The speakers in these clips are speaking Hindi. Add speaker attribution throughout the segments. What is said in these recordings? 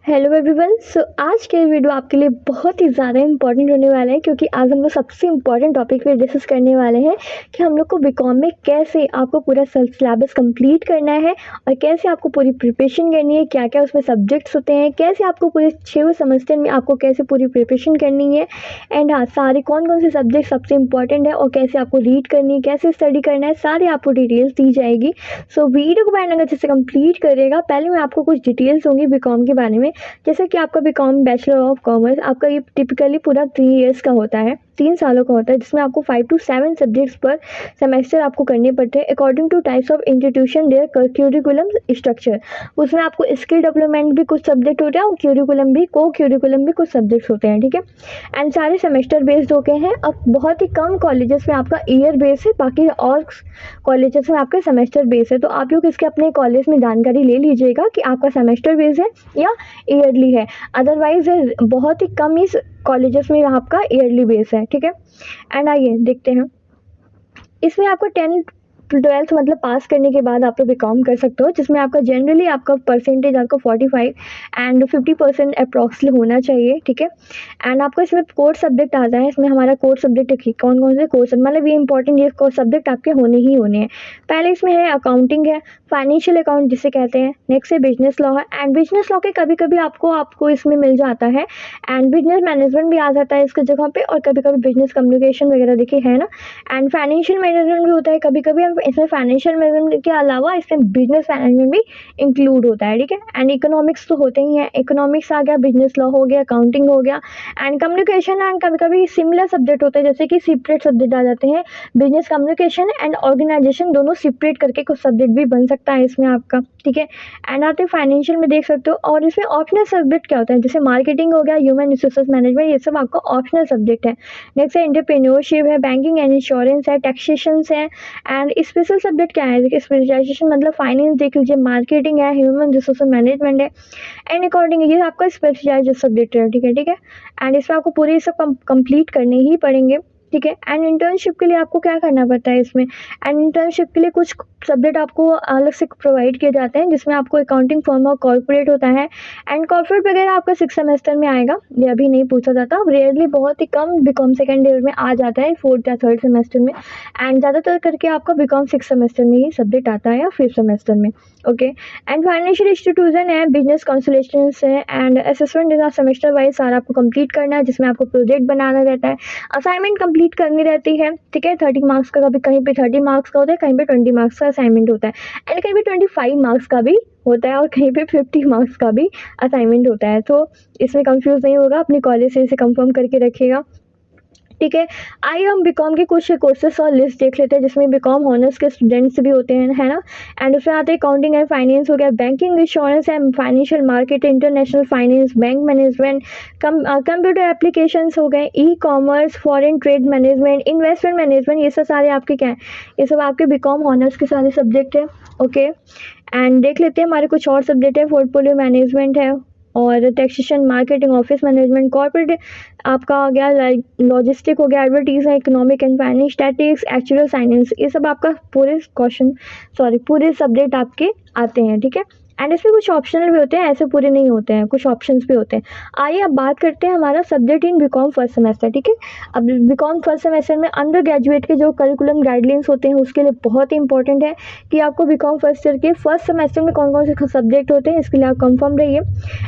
Speaker 1: Hello everyone. आज के वीडियो आपके लिए बहुत ही ज़्यादा इंपॉर्टेंट होने वाला है, क्योंकि आज हम लोग सबसे इम्पॉर्टेंट टॉपिक पे डिस्कस करने वाले हैं कि हम लोग को बीकॉम में कैसे आपको पूरा सिलेबस कंप्लीट करना है और कैसे आपको पूरी प्रिपरेशन करनी है, क्या क्या उसमें सब्जेक्ट्स होते हैं, कैसे आपको पूरे 6 सेमेस्टर में आपको कैसे पूरी प्रिपरेशन करनी है एंड हाँ सारे कौन कौन से सब्जेक्ट सबसे इंपॉर्टेंट है और कैसे आपको रीड करनी है, कैसे स्टडी करना है, सारी आपको डिटेल्स दी जाएगी। सो वीडियो को बैठना अच्छे से कंप्लीट करेगा। पहले मैं आपको कुछ डिटेल्स दूँगी बीकॉम के बारे में। जैसे कि आपका बीकॉम बैचलर ऑफ कॉमर्स आपका ये टिपिकली पूरा 3 इयर्स का होता है, 3 सालों का होता है, जिसमें आपको 5 to 7 सब्जेक्ट्स पर सेमेस्टर आपको करने पड़ते हैं according to types of institution their curriculum structure. उसमें आपको स्किल डेवलपमेंट भी कुछ सब्जेक्ट होते हैं और क्यूरिकुलम भी को-क्यूरिकुलम भी कुछ सब्जेक्ट्स होते हैं, ठीक है। एंड सारे सेमेस्टर बेस्ड हो गए हैं। अब बहुत ही कम कॉलेजेस में आपका ईयर बेस है, बाकी और कॉलेजेस में आपका सेमेस्टर बेस है। तो आप लोग इसके अपने कॉलेज में जानकारी ले लीजिएगा कि आपका सेमेस्टर बेस है या ईयरली है। अदरवाइज बहुत ही कम इस कॉलेजेस में आपका ईयरली बेस है, ठीक है। एंड आइए देखते हैं, इसमें आपको 10th-12th मतलब पास करने के बाद आप लोग बीकॉम कर सकते हो, जिसमें आपका जनरली आपका परसेंटेज आपका 45 एंड 50% अप्रॉक्सली होना चाहिए, ठीक है। एंड आपको इसमें कोर सब्जेक्ट आता है। इसमें हमारा कोर सब्जेक्ट देखिए कौन कौन से कोर्स मतलब ये इंपॉर्टेंट ये कोर सब्जेक्ट आपके होने ही होने हैं। पहले इसमें है अकाउंटिंग है, फाइनेंशियल अकाउंट जिसे कहते हैं। नेक्स्ट है बिजनेस लॉ है, एंड बिजनेस लॉ के कभी कभी आपको इसमें मिल जाता है एंड बिजनेस मैनेजमेंट भी आ जाता है इसके जगह पे, और कभी कभी बिजनेस कम्युनिकेशन वगैरह देखिए है ना। एंड फाइनेंशियल मैनेजमेंट भी होता है कभी कभी। हम इसमें फाइनेंशियल मैनेजमेंट के अलावा इसमें बिजनेस मैनेजमेंट भी इंक्लूड होता है, ठीक है। एंड इकोनॉमिक्स तो होते ही हैं, इकोनॉमिक्स आ गया, बिजनेस लॉ हो गया, अकाउंटिंग हो गया एंड कम्युनिकेशन। एंड कभी कभी सिमिलर सब्जेक्ट होते हैं, जैसे कि सेपरेट सब्जेक्ट आ जाते हैं। बिजनेस कम्युनिकेशन एंड ऑर्गेनाइजेशन दोनों सेपरेट करके कुछ सब्जेक्ट भी बन सकता है इसमें आपका, ठीक है। एंड आते फाइनेंशियल में देख सकते हो। और इसमें ऑप्शनल सब्जेक्ट क्या होता है, जैसे मार्केटिंग हो गया, ह्यूमन रिसोर्सेज मैनेजमेंट, ये सब आपका ऑप्शनल सब्जेक्ट है। नेक्स्ट है एंटरप्रेन्योरशिप है, बैंकिंग एंड इंश्योरेंस है, टैक्सेशन है। एंड स्पेशल सब्जेक्ट क्या है, देखिए स्पेशलाइजेशन मतलब फाइनेंस देख लीजिए, मार्केटिंग है, ह्यूमन रिसोर्सेज मैनेजमेंट है एंड अकॉर्डिंग ये आपका स्पेशलाइज सब्जेक्ट है, ठीक है, ठीक है। एंड इसमें आपको पूरे सब कंप्लीट करने ही पड़ेंगे, ठीक है। एंड इंटर्नशिप के लिए आपको क्या करना पड़ता है इसमें, एंड इंटर्नशिप के लिए कुछ सब्जेक्ट आपको अलग से प्रोवाइड किए जाते हैं, जिसमें आपको अकाउंटिंग फर्म और कॉर्पोरेट होता है। एंड कॉर्पोरेट वगैरह आपका 6 सेमेस्टर में आएगा, ये अभी नहीं पूछा जाता, रेयरली बहुत ही कम बीकॉम सेकेंड ईयर में आ जाता है, 4th या 3rd सेमेस्टर में। एंड ज़्यादातर करके आपका बीकॉम 6 सेमेस्टर में ही सब्जेक्ट आता है या 5th सेमेस्टर में, ओके। एंड फाइनेंशियल इंस्टीट्यूशन है, बिजनेस कंसल्टेशन है एंड असेसमेंट है, सेमेस्टर वाइज सारा आपको कंप्लीट करना है, जिसमें आपको प्रोजेक्ट बनाना रहता है, असाइनमेंट कंप्लीट करनी रहती है, ठीक है। 30 मार्क्स का, कभी कहीं पे 30 मार्क्स का होता है, कहीं पे 20 मार्क्स का असाइनमेंट होता है एंड कहीं पे 25 मार्क्स का भी होता है और कहीं पे 50 मार्क्स का भी असाइनमेंट होता है। तो इसमें कंफ्यूज नहीं होगा, अपनी कॉलेज से इसे कंफर्म करके रखिएगा, ठीक है। आइए हम बीकॉम के कुछ कोर्सेस और लिस्ट देख लेते हैं, जिसमें बीकॉम ऑनर्स के स्टूडेंट्स भी होते हैं, है ना। एंड उसमें आते हैं अकाउंटिंग एंड फाइनेंस हो गया, banking insurance and financial market, international finance, bank management, computer applications हो गए, e commerce, foreign trade management, investment management, ये सब सारे आपके क्या हैं, ये सब आपके बीकॉम ऑनर्स के सारे सब्जेक्ट हैं, ओके। एंड देख लेते हैं हमारे कुछ और सब्जेक्ट है, पोर्टफोलियो मैनेजमेंट है और taxation, marketing, office management, corporate आपका आ गया, लॉजिस्टिक हो गया, एडवर्टीज है, economic and finance, statics, actual science, ये सब आपका पूरे सब्जेक्ट आपके आते हैं, ठीक है। एंड इसमें कुछ ऑप्शनल भी होते हैं, ऐसे पूरे नहीं होते हैं, कुछ ऑप्शंस भी होते हैं। आइए अब बात करते हैं हमारा subject in BCom first semester, ठीक है। अब बीकॉम फर्स्ट सेमेस्टर में अंडर ग्रेजुएट के जो करिकुलम गाइडलाइंस होते हैं उसके लिए बहुत ही इंपॉर्टेंट है कि आपको बीकॉम फर्स्ट ईयर के फर्स्ट सेमेस्टर में कौन कौन से सब्जेक्ट होते हैं, इसके लिए आप कंफर्म रहिए।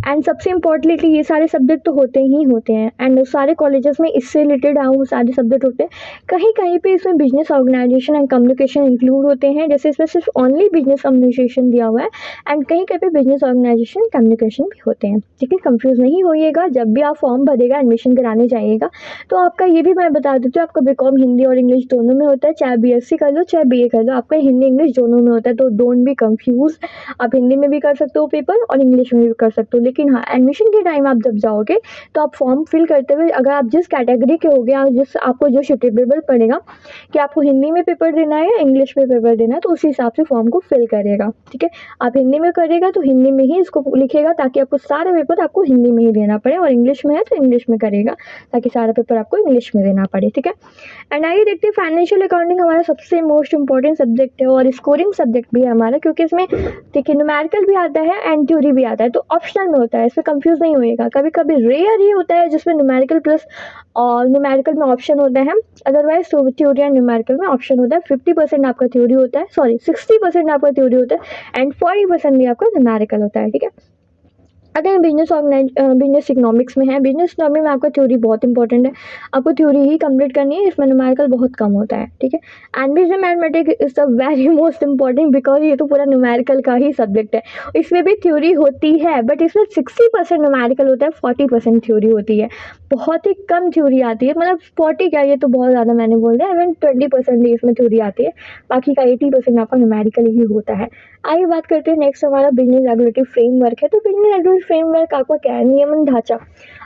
Speaker 1: एंड सबसे इंपॉर्टेंटली ये सारे सब्जेक्ट तो होते ही होते हैं एंड सारे कॉलेजेस में इससे रिलेटेड वो सारे सब्जेक्ट होते हैं। कहीं कहीं पे इसमें business organization and communication include होते हैं, जैसे इसमें सिर्फ ओनली बिजनेस कम्युनिकेशन दिया हुआ है एंड कहीं कहीं पे बिजनेस ऑर्गेनाइजेशन कम्युनिकेशन भी होते हैं, ठीक है। कंफ्यूज नहीं होइएगा, जब भी आप फॉर्म भरेगा, एडमिशन कराने जाइएगा तो आपका ये भी मैं बता देती हूँ, आपका बीकॉम हिंदी और इंग्लिश दोनों में होता है, चाहे बीएससी कर लो चाहे बीए कर लो, आपका हिंदी इंग्लिश दोनों में होता है। तो डोंट बी कंफ्यूज, आप हिंदी में भी कर सकते हो पेपर और इंग्लिश में भी कर सकते हो। लेकिन हाँ, एडमिशन के टाइम आप जब जाओगे तो आप फॉर्म फिल करते हुए अगर आप जिस कैटेगरी के होगे और जिस आपको जो सुटेबल पड़ेगा कि आपको हिंदी में पेपर देना है या इंग्लिश में पेपर देना है, तो उस हिसाब से फॉर्म को फिल करेगा, ठीक है। आप हिंदी में करेगा तो हिंदी में ही इसको लिखेगा, ताकि आपको सारे पेपर आपको हिंदी में ही देना पड़े, और इंग्लिश में है तो इंग्लिश में करेगा ताकि सारा पेपर आपको इंग्लिश में देना पड़े, ठीक है। एंड आइए देखते हैं, फाइनेंशियल अकाउंटिंग हमारा सबसे मोस्ट इंपॉर्टेंट सब्जेक्ट है और स्कोरिंग सब्जेक्ट भी है हमारा, क्योंकि इसमें देखिए न्यूमेरिकल भी आता है एंड थ्योरी भी आता है। तो ऑप्शनल ऑप्शनल में होता है, इसमें कंफ्यूज नहीं होएगा। कभी कभी रेयर ही होता है जिसमें न्यूमेरिकल प्लस और न्यूमेरिकल में ऑप्शन होते हैं, अदरवाइज थ्योरी एंड न्यूमेरिकल में ऑप्शन होता है। 50% आपका थ्योरी होता है, सॉरी 60% आपका थ्योरी होता है एंड 40% भी आपका न्यूमेरिकल होता है, ठीक है। अगर बिजनेस इकोनॉमिक्स में है, बिजनेस इकोनॉमिक्स में आपका थ्योरी बहुत इंपॉर्टेंट है, आपको थ्योरी ही कंप्लीट करनी है, इसमें न्यूमेरिकल बहुत कम होता है, ठीक है। And business mathematics is the very most important because ये तो पूरा न्यूमेरिकल का ही सब्जेक्ट है। इसमें भी थ्योरी होती है बट इसमें 60% न्यूमेरिकल होता है, 40% थ्योरी होती है। बहुत ही कम थ्योरी आती है, मतलब 40 क्या, ये तो बहुत ज़्यादा मैंने बोल दिया, इवन 20% ही इसमें थ्योरी आती है, बाकी का 80% आपका न्यूमेरिकल ही होता है। आइए बात करते हैं नेक्स्ट हमारा बिजनेस रेगुलेटरी फ्रेमवर्क है। तो बिजनेस रेगुलेटरी फ्रेमवर्क आपका क्या है, नियमन ढांचा।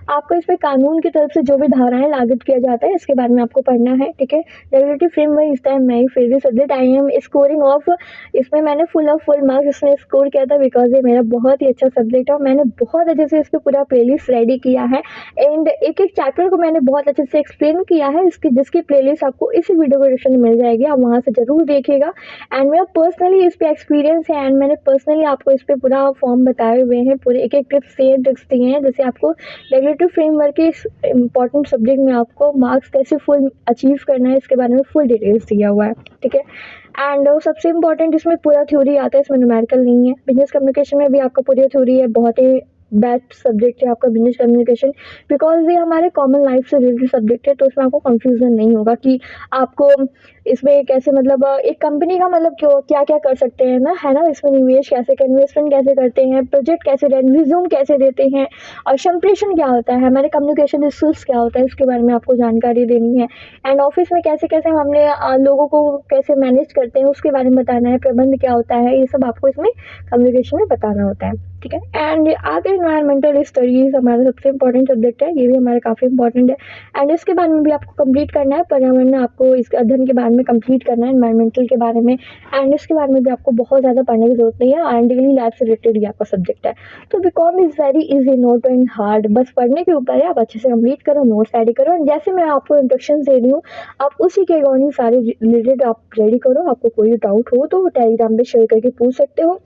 Speaker 1: आपको इसमें कानून की तरफ से जो भी धाराएं लागू किया जाता है इसके बारे में आपको पढ़ना है, ठीक है। रेगुलेटरी फ्रेमवर्क इस time my favourite subject, I am scoring of, इसमें मैंने फुल मार्क्स इसमें स्कोर किया था बिकॉज ये मेरा बहुत ही अच्छा सब्जेक्ट है और मैंने बहुत अच्छे से इस पर पूरा प्लेलिस्ट रेडी किया है एंड एक एक चैप्टर को मैंने बहुत अच्छे से एक्सप्लेन किया है, इसकी जिसकी प्लेलिस्ट आपको इसी वीडियो को डिस्क्रिप्शन में मिल जाएगी, आप वहाँ से जरूर देखिएगा। एंड मेरा पर्सनली इस पर एक्सपीरियंस है एंड मैंने पर्सनली आपको इस पर पूरा फॉर्म बताए हुए हैं, पूरे एक एक टिप्स दिए हैं, जैसे आपको रेगुलेटरी फ्रेमवर्क के इस इंपॉर्टेंट सब्जेक्ट में आपको मार्क्स कैसे फुल अचीव करना है इसके बारे में फुल डिटेल्स दिया हुआ है, ठीक है। एंड सबसे इंपॉर्टेंट इसमें पूरा थ्योरी आता है, इसमें न्यूमेरिकल नहीं है। बिजनेस कम्युनिकेशन में भी आपका पूरी थ्योरी है, बहुत ही बेस्ट सब्जेक्ट है आपका बिजनेस कम्युनिकेशन बिकॉज ये हमारे कॉमन लाइफ से रिलेटेड सब्जेक्ट है, तो इसमें आपको कंफ्यूजन नहीं होगा कि आपको इसमें कैसे, मतलब एक कंपनी का मतलब क्यों क्या क्या कर सकते हैं ना, है ना, इसमें निवेश कैसे, इन्वेस्टमेंट कैसे करते हैं, प्रोजेक्ट कैसे, रिज्यूम कैसे देते हैं और संप्रेषण क्या होता है, हमारे कम्युनिकेशन स्किल्स क्या होता है, इसके बारे में आपको जानकारी देनी है। एंड ऑफिस में कैसे कैसे हमने लोगों को कैसे मैनेज करते हैं उसके बारे में बताना है, प्रबंध क्या होता है, ये सब आपको इसमें कम्युनिकेशन में बताना होता है, ठीक है। एंड आगे एनवायरमेंटल स्टडीज हमारा सबसे इंपॉर्टेंट सब्जेक्ट है, ये भी हमारा काफ़ी इंपॉर्टेंट है एंड इसके बारे में भी आपको कंप्लीट करना है, पर्यावरण आपको इसके अध्ययन के बारे में कंप्लीट करना है, एनवायरमेंटल के बारे में एंड इसके बारे में भी आपको बहुत ज़्यादा पढ़ने की जरूरत नहीं है एंड डेली लाइफ से रिलेटेड ही आपका सब्जेक्ट है। तो BCom is very easy, not and hard, बस पढ़ने के ऊपर है, आप अच्छे से कंप्लीट करो, नोट्स रेडी करो एंड जैसे मैं आपको इंस्ट्रक्शन दे रही हूँ आप उसी के अकॉर्डिंग सारे रिलेटेड आप रेडी करो। आपको कोई डाउट हो तो टेलीग्राम पे शेयर करके पूछ सकते हो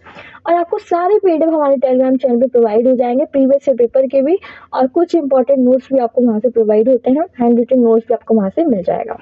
Speaker 1: और आपको सारे पीडीएफ हमारे टेलीग्राम चैनल पे प्रोवाइड हो जाएंगे, प्रीवियस पेपर के भी, और कुछ इंपॉर्टेंट नोट्स भी आपको वहाँ से प्रोवाइड होते हैं, हैंड रिटन नोट्स भी आपको वहाँ से मिल जाएगा।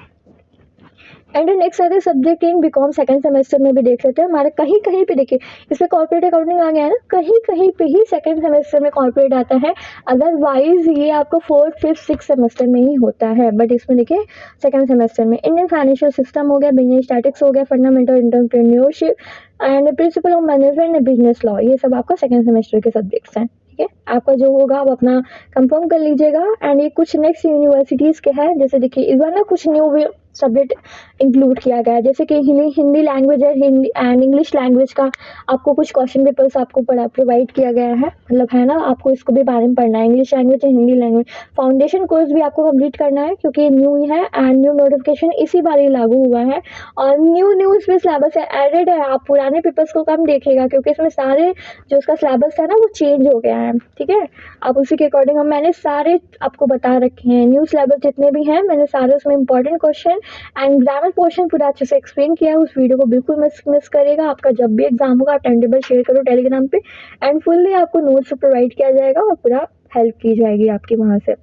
Speaker 1: एंड नेक्स्ट सारे subject in BCom second semester में भी देख लेते हैं, हमारे कहीं कहीं पे देखिए इसमें कॉर्पोरेट अकाउंटिंग आ गया है ना, कहीं कहीं पे ही सेकंड सेमेस्टर में कॉर्पोरेट आता है, अदरवाइज ये आपको 4th 5th 6th सेमेस्टर में ही होता है, बट इसमें देखिए सेकंड सेमेस्टर में इंडियन फाइनेंशियल सिस्टम हो गया, बिजनेस स्टैटिक्स हो गया, fundamental entrepreneurship and principle of management and business law, ये सब आपका सेकंड सेमेस्टर के सब्जेक्ट्स हैं, ठीक है। आपका जो होगा आप अपना कंफर्म कर लीजिएगा। एंड ये कुछ नेक्स्ट यूनिवर्सिटीज़ के हैं, जैसे देखिए इस बार ना कुछ न्यू सब्जेक्ट इंक्लूड किया गया है, जैसे कि हिंदी लैंग्वेज है, हिंदी एंड इंग्लिश लैंग्वेज का आपको कुछ क्वेश्चन पेपर्स आपको प्रोवाइड किया गया है, मतलब है ना, आपको इसको भी बारे में पढ़ना है, English language and Hindi language. Foundation course भी आपको कंप्लीट करना है क्योंकि ये न्यू ही है एंड न्यू नोटिफिकेशन इसी बार ही लागू हुआ है और न्यू इसमें सिलेबस है एडेड है। आप पुराने पेपर्स को कम देखिएगा क्योंकि इसमें सारे जो उसका सिलेबस है ना वो चेंज हो गया है, ठीक है। आप उसी के अकॉर्डिंग मैंने सारे आपको बता रखे हैं, न्यू सिलेबस जितने भी हैं मैंने सारे उसमें important question and grammar portion पूरा अच्छे से एक्सप्लेन किया है। उस वीडियो को बिल्कुल मिस करेगा। आपका जब भी एग्जाम होगा आप टाइम टेबल शेयर करो टेलीग्राम पे एंड फुल्ली आपको नोट्स प्रोवाइड किया जाएगा और पूरा हेल्प की जाएगी आपकी वहाँ से,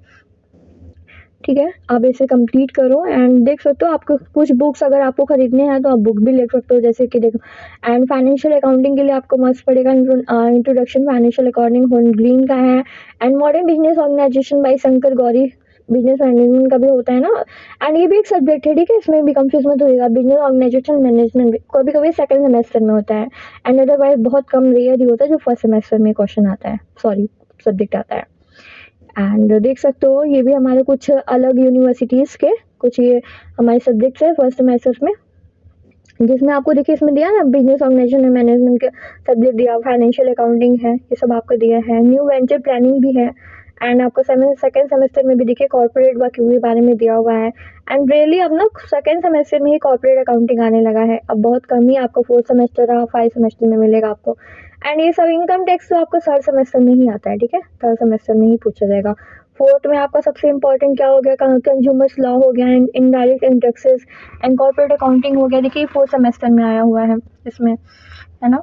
Speaker 1: ठीक है। आप इसे कंप्लीट करो एंड देख सकते हो आपको कुछ बुक्स अगर आपको खरीदने हैं तो आप बुक भी ले सकते हो, जैसे कि देखो एंड फाइनेंशियल अकाउंटिंग के लिए आपको मस्त पड़ेगा इंट्रोडक्शन फाइनेंशियल अकाउंटिंग ग्रीन का है and modern business organization by Shankar Gauri, business management का भी होता है ना एंड ये भी एक सब्जेक्ट है, ठीक है। इसमें भी कंफ्यूज मत होइएगा, बिजनेस ऑर्गेनाइजेशन मैनेजमेंट कभी कभी सेकंड सेमेस्टर में होता है एंड अदरवाइज बहुत कम रेयर ही होता है जो फर्स्ट सेमेस्टर में क्वेश्चन आता है, सॉरी सब्जेक्ट आता है। एंड देख सकते हो ये भी हमारे कुछ अलग यूनिवर्सिटीज़ के कुछ ये हमारे सब्जेक्ट्स है फर्स्ट सेमेस्टर में, जिसमें आपको देखिए इसमें दिया ना बिजनेस ऑर्गेनाइजेशन मैनेजमेंट के सब्जेक्ट दिया, फाइनेंशियल अकाउंटिंग है, ये सब आपको दिया है, न्यू वेंचर प्लानिंग भी है एंड आपको सेकंड सेमेस्टर में भी देखिए कॉर्पोरेट वर्क के बारे में दिया हुआ है एंड रियली अब ना सेकंड सेमेस्टर में ही कॉर्पोरेट अकाउंटिंग आने लगा है, अब बहुत कम ही आपको 4th सेमेस्टर और 5th सेमेस्टर में मिलेगा आपको एंड ये सब इनकम टैक्स तो आपको 3rd सेमेस्टर में ही आता है, ठीक है, 3rd सेमेस्टर में ही पूछा जाएगा। 4th में आपका सबसे इंपॉर्टेंट क्या हो गया, कंज्यूमर्स लॉ हो गया and indirect taxes and corporate accounting हो गया, देखिए 4th सेमेस्टर में आया हुआ है इसमें, है ना।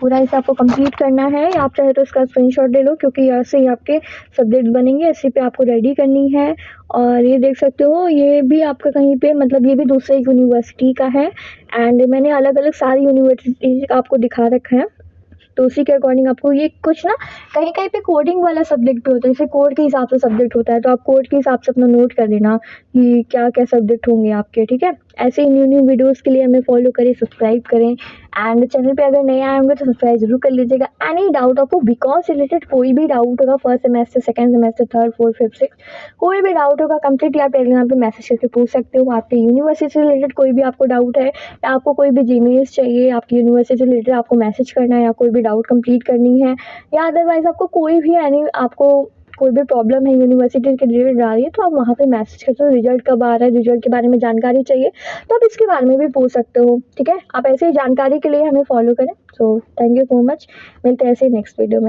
Speaker 1: पूरा इसे आपको कंप्लीट करना है। आप चाहे तो इसका स्क्रीनशॉट ले लो, क्योंकि यहाँ से ही आपके सब्जेक्ट बनेंगे, इसी पे आपको रेडी करनी है। और ये देख सकते हो, ये भी आपका कहीं पे मतलब ये भी दूसरे यूनिवर्सिटी का है, एंड मैंने अलग अलग सारी यूनिवर्सिटी आपको दिखा रखा है। तो उसी के अकॉर्डिंग आपको ये कुछ ना कहीं कहीं पे कोडिंग वाला सब्जेक्ट भी होता है, जैसे कोड के हिसाब से सब्जेक्ट होता है, तो आप कोड के हिसाब से अपना नोट कर देना कि क्या क्या सब्जेक्ट होंगे आपके, ठीक है। ऐसे ही न्यू न्यू वीडियोस के लिए हमें फॉलो करें, सब्सक्राइब करें, एंड चैनल पे अगर नए आए होंगे तो सब्सक्राइब जरूर कर लीजिएगा। एनी डाउट आपको बीकॉम से रिलेटेड कोई भी डाउट होगा, first semester, second semester, third, fourth, fifth, six, कोई भी डाउट होगा कंप्लीटली आप टेलीग्राम पे मैसेज करके पूछ सकते हो। आपके यूनिवर्सिटी से रिलेटेड कोई भी आपको डाउट है, या आपको कोई भी जीमेल्स चाहिए आपकी यूनिवर्सिटी से रिलेटेड, आपको मैसेज करना है, या कोई भी डाउट कंप्लीट करनी है, या अदरवाइज आपको कोई भी आपको कोई भी प्रॉब्लम है यूनिवर्सिटी के रिलेटेड आ रही है, तो आप वहाँ पे मैसेज करते हो। रिजल्ट कब आ रहा है, रिजल्ट के बारे में जानकारी चाहिए तो आप इसके बारे में भी पूछ सकते हो, ठीक है। आप ऐसे ही जानकारी के लिए हमें फॉलो करें। So thank you so much, मिलते हैं ऐसे ही नेक्स्ट वीडियो में।